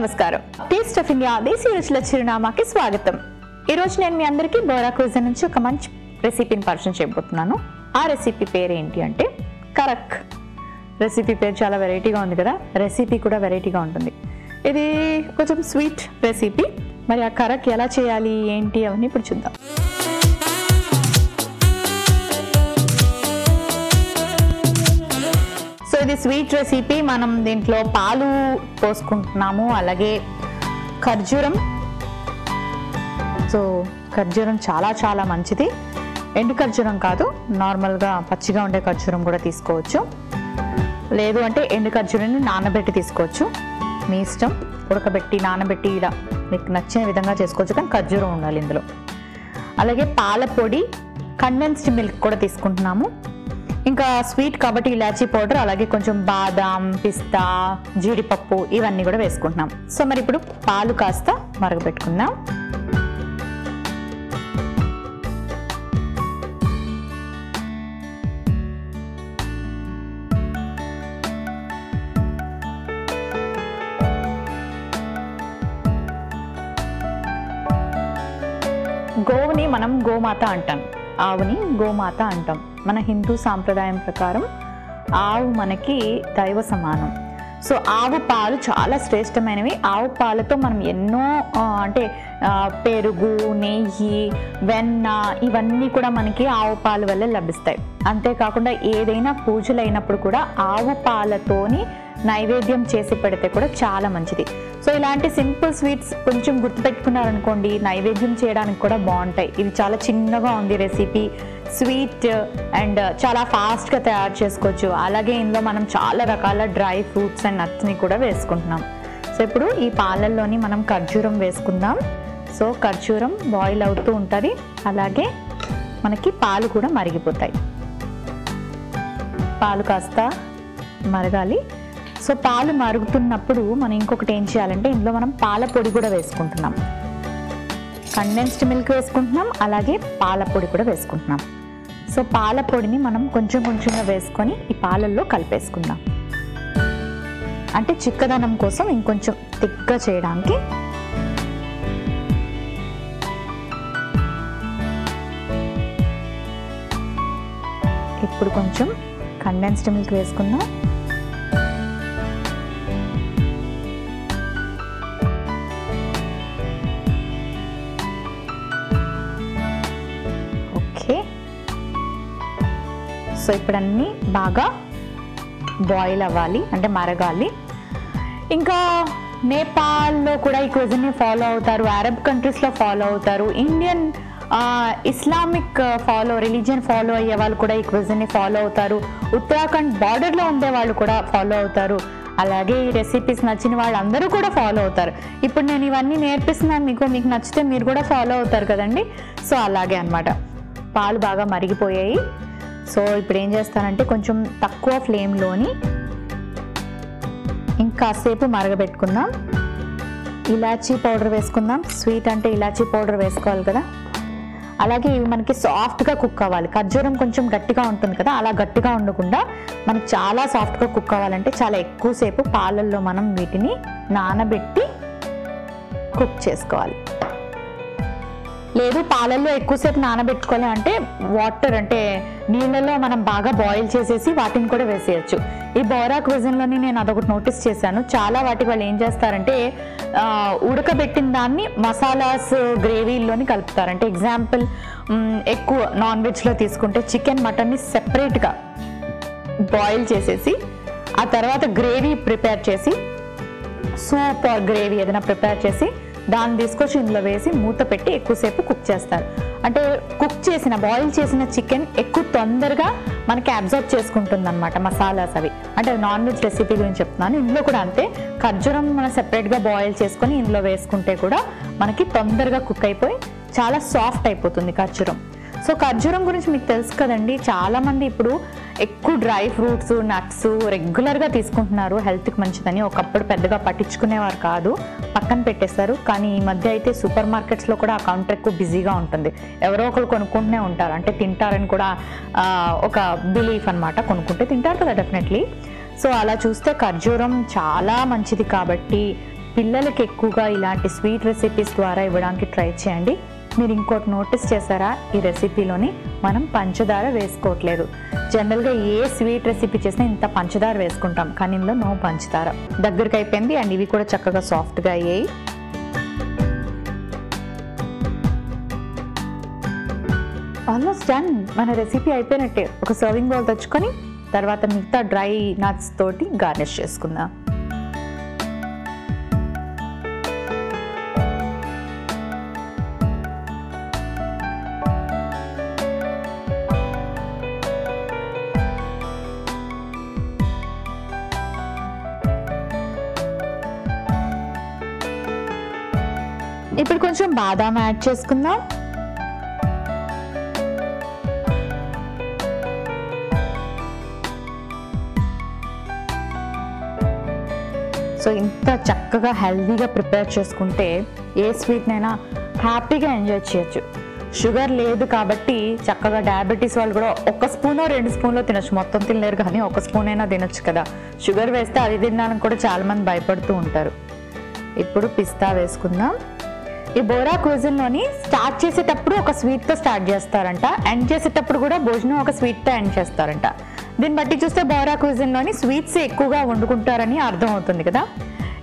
నమస్కారం. Taste of India దేశీ రుచుల చిరునామాకి స్వాగతం. ఈ రోజు నేను మీ అందరికీ బోరా క్విజిన్ నుంచి ఒక మంచి రెసిపీని పరిచయం చేయబోతున్నాను. ఆ రెసిపీ పేరు ఏంటి అంటే కరక్. రెసిపీ పేరు చాలా వెరైటీగా ఉంది కదా, రెసిపీ కూడా వెరైటీగా ఉంటుంది. ఇది కొంచెం స్వీట్ రెసిపీ. మరి ఆ కరక్ ఎలా చేయాలి ఏంటి అవన్నీ ఇప్పుడు చూద్దాం. సో ఇది స్వీట్ రెసిపీ. మనం దీంట్లో పాలు పోసుకుంటున్నాము, అలాగే ఖర్జూరం. సో ఖర్జూరం చాలా చాలా మంచిది. ఎండు ఖర్జూరం కాదు, నార్మల్గా పచ్చిగా ఉండే ఖర్జూరం కూడా తీసుకోవచ్చు. లేదు అంటే ఎండు ఖర్జూరాన్ని నానబెట్టి తీసుకోవచ్చు, మీ ఇష్టం. ఉడకబెట్టి నానబెట్టి ఇలా మీకు నచ్చిన విధంగా చేసుకోవచ్చు, కానీ ఖర్జూరం ఉండాలి ఇందులో. అలాగే పాల పొడి, కండెన్స్డ్ మిల్క్ కూడా తీసుకుంటున్నాము. ఇంకా స్వీట్ కాబట్టి ఇలాచీ పౌడర్, అలాగే కొంచెం బాదాం, పిస్తా, జీడిపప్పు ఇవన్నీ కూడా వేసుకుంటున్నాం. సో మరి ఇప్పుడు పాలు కాస్త మరగబెట్టుకుందాం. గోవుని మనం గోమాత అంటాం, ఆవుని గోమాత అంటాం. మన హిందూ సాంప్రదాయం ప్రకారం ఆవు మనకి దైవ సమానం. సో ఆవు పాలు చాలా శ్రేష్టమైనవి. ఆవు పాలతో మనం ఎన్నో అంటే పెరుగు, నెయ్యి, వెన్న ఇవన్నీ కూడా మనకి ఆవు పాలు వల్లే లభిస్తాయి. అంతేకాకుండా ఏదైనా పూజలు అయినప్పుడు కూడా ఆవు పాలతోని నైవేద్యం చేసి పెడితే కూడా చాలా మంచిది. సో ఇలాంటి సింపుల్ స్వీట్స్ కొంచెం గుర్తుపెట్టుకున్నారనుకోండి, నైవేద్యం చేయడానికి కూడా బాగుంటాయి. ఇది చాలా చిన్నగా ఉంది రెసిపీ, స్వీట్ అండ్ చాలా ఫాస్ట్గా తయారు చేసుకోవచ్చు. అలాగే ఇందులో మనం చాలా రకాల డ్రై ఫ్రూట్స్ అండ్ నట్స్ని కూడా వేసుకుంటున్నాం. సో ఇప్పుడు ఈ పాలల్లోని మనం ఖర్జూరం వేసుకుందాం. సో ఖర్జూరం బాయిల్ అవుతూ ఉంటుంది, అలాగే మనకి పాలు కూడా మరిగిపోతాయి. పాలు కాస్త మరగాలి. సో పాలు మరుగుతున్నప్పుడు మనం ఇంకొకటి ఏం చేయాలంటే, ఇందులో మనం పాల పొడి కూడా వేసుకుంటున్నాం. కండెన్స్డ్ మిల్క్ వేసుకుంటున్నాం, అలాగే పాల పొడి కూడా వేసుకుంటున్నాం. సో పాల పొడిని మనం కొంచెం కొంచెంగా వేసుకొని ఈ పాలల్లో కలిపేసుకుందాం. అంటే చిక్కదనం కోసం ఇంకొంచెం థిక్గా చేయడానికి. ఇప్పుడు కొంచెం కండెన్స్డ్ మిల్క్ వేసుకుందాం. సో ఇప్పుడు అన్నీ బాగా బాయిల్ అవ్వాలి, అంటే మరగాలి. ఇంకా నేపాల్లో కూడా ఈ క్విజిన్ని ఫాలో అవుతారు, అరబ్ కంట్రీస్లో ఫాలో అవుతారు, ఇండియన్ ఇస్లామిక్ రిలీజియన్ ఫాలో అయ్యే వాళ్ళు కూడా ఈ క్విజిన్ని ఫాలో అవుతారు, ఉత్తరాఖండ్ బార్డర్లో ఉండే వాళ్ళు కూడా ఫాలో అవుతారు. అలాగే ఈ రెసిపీస్ నచ్చిన వాళ్ళు అందరూ కూడా ఫాలో అవుతారు. ఇప్పుడు నేను ఇవన్నీ నేర్పిస్తున్నాను మీకు నచ్చితే మీరు కూడా ఫాలో అవుతారు కదండి. సో అలాగే అన్నమాట. పాలు బాగా మరిగిపోయాయి. సో ఇప్పుడు ఏం చేస్తానంటే, కొంచెం తక్కువ ఫ్లేమ్లోని ఇంకాసేపు మరగబెట్టుకుందాం. ఇలాచీ పౌడర్ వేసుకుందాం. స్వీట్ అంటే ఇలాచీ పౌడర్ వేసుకోవాలి కదా. అలాగే ఇవి మనకి సాఫ్ట్గా కుక్ అవ్వాలి. ఖర్జూరం కొంచెం గట్టిగా ఉంటుంది కదా, అలా గట్టిగా ఉండకుండా మనకి చాలా సాఫ్ట్గా కుక్ అవ్వాలంటే చాలా ఎక్కువసేపు పాలల్లో మనం వీటిని నానబెట్టి కుక్ చేసుకోవాలి. లేదు పాలల్లో ఎక్కువసేపు నానబెట్టుకోవాలి అంటే వాటర్ అంటే నీళ్ళలో మనం బాగా బాయిల్ చేసేసి వాటిని కూడా వేసేయచ్చు. ఈ బోరా క్విజిన్లోని నేను అదొకటి నోటీస్ చేశాను. చాలా వాటికి వాళ్ళు ఏం చేస్తారంటే, ఉడకబెట్టిన దాన్ని మసాలాస్ గ్రేవీల్లోని కలుపుతారు. అంటే ఎగ్జాంపుల్, ఎక్కువ నాన్ వెజ్లో తీసుకుంటే చికెన్, మటన్ని సెపరేట్గా బాయిల్ చేసేసి ఆ తర్వాత గ్రేవీ ప్రిపేర్ చేసి, సూప్ ఆర్ గ్రేవీ ఏదైనా ప్రిపేర్ చేసి దాన్ని తీసుకొచ్చి ఇందులో వేసి మూత పెట్టి ఎక్కువసేపు కుక్ చేస్తారు. అంటే కుక్ చేసిన బాయిల్ చేసిన చికెన్ ఎక్కువ తొందరగా మనకి అబ్జర్వ్ చేసుకుంటుంది అనమాట మసాలాస్ అవి. అంటే నాన్ వెజ్ రెసిపీ గురించి చెప్తున్నాను. ఇందులో కూడా అంతే. ఖర్జూరం మనం సెపరేట్గా బాయిల్ చేసుకొని ఇందులో వేసుకుంటే కూడా మనకి తొందరగా కుక్ అయిపోయి చాలా సాఫ్ట్ అయిపోతుంది ఖర్జూరం. సో ఖర్జూరం గురించి మీకు తెలుసు కదండి, చాలామంది ఇప్పుడు ఎక్కువ డ్రై ఫ్రూట్స్, నట్స్ రెగ్యులర్గా తీసుకుంటున్నారు, హెల్త్కి మంచిదని. ఒకప్పుడు పెద్దగా పట్టించుకునేవారు కాదు, పక్కన పెట్టేస్తారు. కానీ ఈ మధ్య అయితే సూపర్ మార్కెట్స్లో కూడా ఆ కౌంటర్ ఎక్కువ బిజీగా ఉంటుంది. ఎవరో ఒకరు కొనుక్కుంటూనే ఉంటారు, అంటే తింటారని కూడా ఒక బిలీఫ్ అనమాట. కొనుక్కుంటే తింటారు కదా డెఫినెట్లీ. సో అలా చూస్తే ఖర్జూరం చాలా మంచిది కాబట్టి పిల్లలకి ఎక్కువగా ఇలాంటి స్వీట్ రెసిపీస్ ద్వారా ఇవ్వడానికి ట్రై చేయండి. మీరు ఇంకోటి నోటీస్ చేశారా, ఈ రెసిపీలోని మనం పంచదార వేసుకోవట్లేదు. జనరల్గా ఏ స్వీట్ రెసిపీ చేసినా ఇంత పంచదార వేసుకుంటాం, కానీ ఇందులో నో పంచదార. దగ్గరికి అయిపోయింది అండ్ ఇవి కూడా చక్కగా సాఫ్ట్గా అయ్యాయి. Almost done. మన రెసిపీ అయిపోయినట్టే. ఒక సర్వింగ్ బౌల్ తెచ్చుకొని తర్వాత మిగతా డ్రై నట్స్ తోటి గార్నిష్ చేసుకుందాం. ఇప్పుడు కొంచెం బాదాం యాడ్ చేసుకుందాం. సో ఇంత చక్కగా హెల్దీగా ప్రిపేర్ చేసుకుంటే ఏ స్వీట్నైనా హ్యాపీగా ఎంజాయ్ చేయొచ్చు. షుగర్ లేదు కాబట్టి చక్కగా డయాబెటీస్ వాళ్ళు కూడా 1 స్పూనో 2 స్పూన్లో తినొచ్చు. మొత్తం తినలేరు కానీ 1 స్పూన్ అయినా తినొచ్చు కదా. షుగర్ వేస్తే అది తినడానికి కూడా చాలామంది భయపడుతూ ఉంటారు. ఇప్పుడు పిస్తా వేసుకుందాం. ఈ బోరా క్విజిన్లోని స్టార్ట్ చేసేటప్పుడు ఒక స్వీట్తో స్టార్ట్ చేస్తారంట, ఎండ్ చేసేటప్పుడు కూడా భోజనం ఒక స్వీట్తో ఎండ్ చేస్తారంట. దీన్ని బట్టి చూస్తే బోరా క్విజిన్లోని స్వీట్స్ ఎక్కువగా వండుకుంటారని అర్థం అవుతుంది కదా.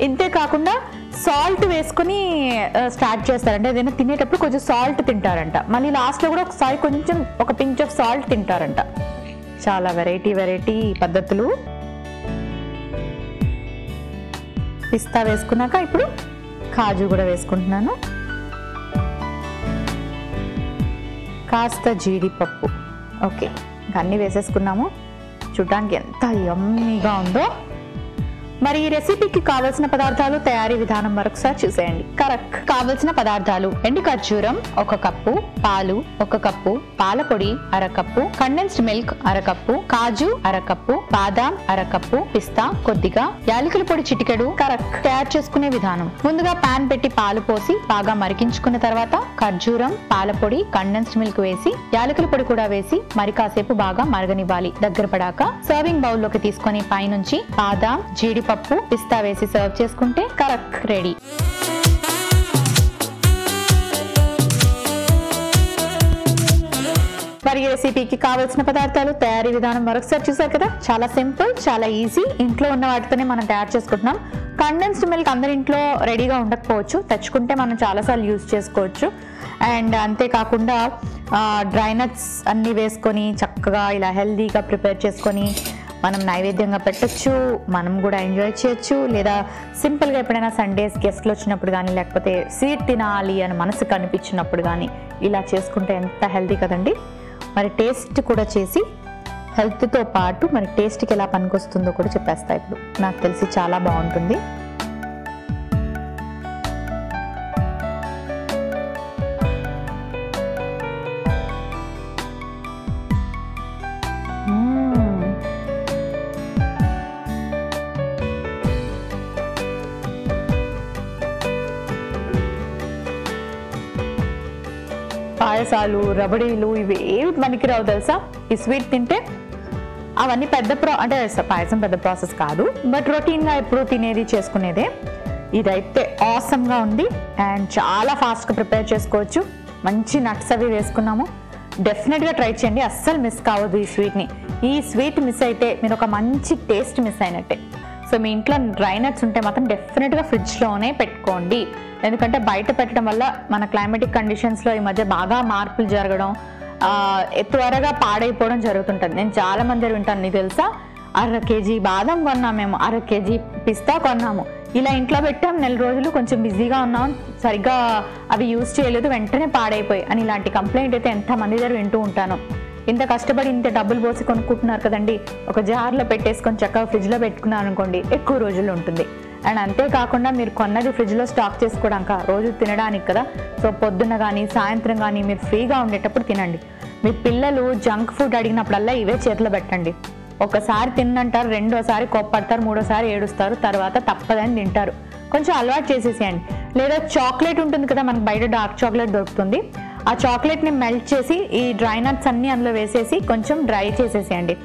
ఇంతే కాకుండా సాల్ట్ వేసుకుని స్టార్ట్ చేస్తారంట. ఏదైనా తినేటప్పుడు కొంచెం సాల్ట్ తింటారంట, మళ్ళీ లాస్ట్లో కూడా ఒకసారి కొంచెం ఒక పించ్ ఆఫ్ సాల్ట్ తింటారంట. చాలా వెరైటీ పద్ధతులు. పిస్తా వేసుకున్నాక ఇప్పుడు కాజు కూడా వేసుకుంటున్నాను. కాస్త జీడిపప్పు. ఓకే, అన్నీ వేసేసుకున్నాము. చూడడానికి ఎంత యమ్మీగా ఉందో. మరి ఈ రెసిపీకి కావలసిన పదార్థాలు, తయారీ విధానం మరొకసారి చూసేయండి. కరెక్ట్. కావలసిన పదార్థాలు: ఎండు ఖర్జూరం 1 కప్పు, పాలు 1 కప్పు, పాల పొడి 1/2 కప్పు, కండెన్స్డ్ మిల్క్ 1/2 కప్పు, కాజు 1/2 కప్పు, బాదాం 1/2 కప్పు, పిస్తా కొద్దిగా, యాలకుల పొడి చిటికెడు. కరెక్ట్. తయారు చేసుకునే విధానం: ముందుగా పాన్ పెట్టి పాలు పోసి బాగా మరిగించుకున్న తర్వాత ఖర్జూరం, పాల పొడి, కండెన్స్డ్ మిల్క్ వేసి యాలకుల పొడి కూడా వేసి మరి కాసేపు బాగా మరగనివ్వాలి. దగ్గర పడాక సర్వింగ్ బౌల్ లోకి తీసుకొని పైనుంచి బాదాం, జీడిపప్పు, పిస్తా వేసి సర్వ్ చేసుకుంటే కరెక్ట్ రెడీ. మరి ఈ రెసిపీకి కావాల్సిన పదార్థాలు, తయారీ విధానం మరొకసారి చూసారు కదా. చాలా సింపుల్, చాలా ఈజీ. ఇంట్లో ఉన్న వాటితోనే మనం తయారు చేసుకుంటున్నాం. కండెన్స్డ్ మిల్క్ అందరి ఇంట్లో రెడీగా ఉండకపోవచ్చు, తెచ్చుకుంటే మనం చాలాసార్లు యూజ్ చేసుకోవచ్చు. అండ్ అంతేకాకుండా డ్రై నట్స్ అన్నీ వేసుకొని చక్కగా ఇలా హెల్దీగా ప్రిపేర్ చేసుకొని మనం నైవేద్యంగా పెట్టచ్చు, మనం కూడా ఎంజాయ్ చేయొచ్చు. లేదా సింపుల్గా ఎప్పుడైనా సండేస్ గెస్ట్లు వచ్చినప్పుడు కానీ, లేకపోతే స్వీట్ తినాలి అని మనసుకు అనిపించినప్పుడు కానీ ఇలా చేసుకుంటే ఎంత హెల్దీ కదండి. మరి టేస్ట్ కూడా చేసి హెల్త్తో పాటు మరి టేస్ట్కి ఎలా పనికొస్తుందో కూడా చెప్పేస్తా. ఇప్పుడు నాకు తెలిసి చాలా బాగుంటుంది. పాయసాలు, రబడీలు ఇవి ఏవి మనకి రావు తెలుసా. ఈ స్వీట్ తింటే అవన్నీ అంటే పాయసం పెద్ద ప్రాసెస్ కాదు, బట్ రొటీన్గా ఎప్పుడు తినేది చేసుకునేదే. ఇదైతే ఆసమ్గా ఉంది అండ్ చాలా ఫాస్ట్గా ప్రిపేర్ చేసుకోవచ్చు. మంచి నట్స్ అవి వేసుకున్నాము. డెఫినెట్గా ట్రై చేయండి, అస్సలు మిస్ కావద్దు ఈ స్వీట్ని. ఈ స్వీట్ మిస్ అయితే మీరు ఒక మంచి టేస్ట్ మిస్ అయినట్టే. సో మీ ఇంట్లో డ్రై నట్స్ ఉంటే మాత్రం డెఫినెట్గా ఫ్రిడ్జ్లోనే పెట్టుకోండి. ఎందుకంటే బయట పెట్టడం వల్ల మన క్లైమేటిక్ కండిషన్స్లో ఈ మధ్య బాగా మార్పులు జరగడం, త్వరగా పాడైపోవడం జరుగుతుంటుంది. నేను చాలా మంది వింటాను, నీకు తెలుసా 1/2 కేజీ బాదం కొన్నాము, మేము 1/2 కేజీ పిస్తా కొన్నాము, ఇలా ఇంట్లో పెట్టాం, నెల రోజులు కొంచెం బిజీగా ఉన్నాం, సరిగ్గా అవి యూజ్ చేయలేదు, వెంటనే పాడైపోయి అని ఇలాంటి కంప్లైంట్ అయితే ఎంతమంది దగ్గర వింటూ ఉంటాను. ఇంత కష్టపడి ఇంత డబ్బులు పోసి కొనుక్కుంటున్నారు కదండి, ఒక జార్లో పెట్టేసుకొని చక్కగా ఫ్రిడ్జ్లో పెట్టుకున్నారు అనుకోండి, ఎక్కువ రోజులు ఉంటుంది. అండ్ అంతేకాకుండా మీరు కొన్నది ఫ్రిడ్జ్లో స్టాక్ చేసుకోవడానికి, రోజు తినడానికి కదా. సో పొద్దున్న కానీ సాయంత్రం కానీ మీరు ఫ్రీగా ఉండేటప్పుడు తినండి. మీ పిల్లలు జంక్ ఫుడ్ అడిగినప్పుడల్లా ఇవే చేతిలో పెట్టండి. ఒకసారి తిన్నంటారు, రెండోసారి కోప్పడతారు, మూడోసారి ఏడుస్తారు, తర్వాత తప్పదని తింటారు. కొంచెం అలవాటు చేసేసేయండి. లేదా చాక్లెట్ ఉంటుంది కదా, మనకు బయట డార్క్ చాక్లెట్ దొరుకుతుంది, ఆ చాక్లెట్ని మెల్ట్ చేసి ఈ డ్రై నట్స్ అన్నీ అందులో వేసేసి కొంచెం డ్రై చేసేసేయండి.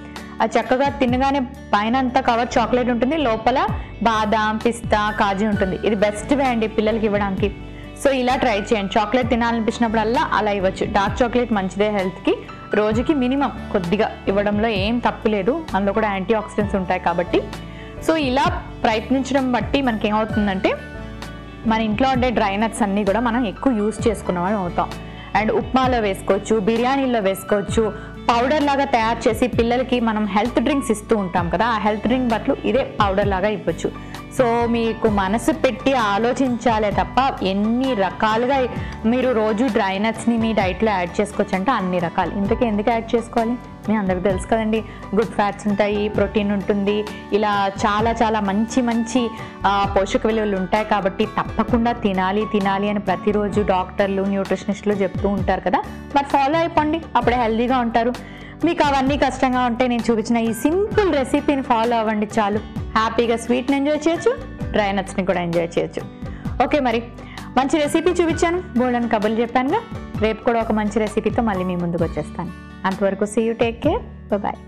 అది చక్కగా తినగానే పైన అంతా కవర్ చాక్లెట్ ఉంటుంది, లోపల బాదాం పిస్తా కాజు ఉంటుంది. ఇది బెస్ట్ వే అండి పిల్లలకి ఇవ్వడానికి. సో ఇలా ట్రై చేయండి. చాక్లెట్ తినాలనిపించినప్పుడల్లా అలా ఇవ్వచ్చు. డార్క్ చాక్లెట్ మంచిదే హెల్త్కి. రోజుకి మినిమం కొద్దిగా ఇవ్వడంలో ఏం తప్పు లేదు, అందులో కూడా యాంటీ ఆక్సిడెంట్స్ ఉంటాయి కాబట్టి. సో ఇలా ప్రయత్నించడం బట్టి మనకి ఏమవుతుందంటే మన ఇంట్లో ఉండే డ్రై నట్స్ అన్నీ కూడా మనం ఎక్కువ యూస్ చేసుకున్న వాళ్ళు అవుతాం. అండ్ ఉప్మాలో వేసుకోవచ్చు, బిర్యానీలో వేసుకోవచ్చు, పౌడర్ లాగా తయారు చేసి పిల్లలకి మనం హెల్త్ డ్రింక్స్ ఇస్తూ ఉంటాం కదా, ఆ హెల్త్ డ్రింక్ బదులు ఇదే పౌడర్ లాగా ఇవ్వచ్చు. సో మీకు మనసు పెట్టి ఆలోచించాలే తప్ప ఎన్ని రకాలుగా మీరు రోజు డ్రై నట్స్ని మీ డైట్లో యాడ్ చేసుకోవచ్చు అంటే అన్ని రకాలు. ఇంతకీ ఎందుకు యాడ్ చేసుకోవాలి మీ అందరికి తెలుసు కదండి. గుడ్ ఫ్యాట్స్ ఉంటాయి, ప్రోటీన్ ఉంటుంది, ఇలా చాలా చాలా మంచి మంచి పోషక విలువలు ఉంటాయి కాబట్టి తప్పకుండా తినాలి తినాలి అని ప్రతిరోజు డాక్టర్లు న్యూట్రిషనిస్టులు చెప్తూ ఉంటారు కదా. మరి ఫాలో అయిపోండి, అప్పుడే హెల్తీగా ఉంటారు. మీకు అవన్నీ కష్టంగా ఉంటే నేను చూపించిన ఈ సింపుల్ రెసిపీని ఫాలో అవ్వండి చాలు. హ్యాపీగా స్వీట్ని ఎంజాయ్ చేయొచ్చు, డ్రై నట్స్ని కూడా ఎంజాయ్ చేయొచ్చు. ఓకే, మరి మంచి రెసిపీ చూపించాను, బోల్డని కబుర్లు చెప్పానుగా. రేపు కూడా ఒక మంచి రెసిపీతో మళ్ళీ మీ ముందుకు వచ్చేస్తాను. అంతవరకు see you, take care, bye.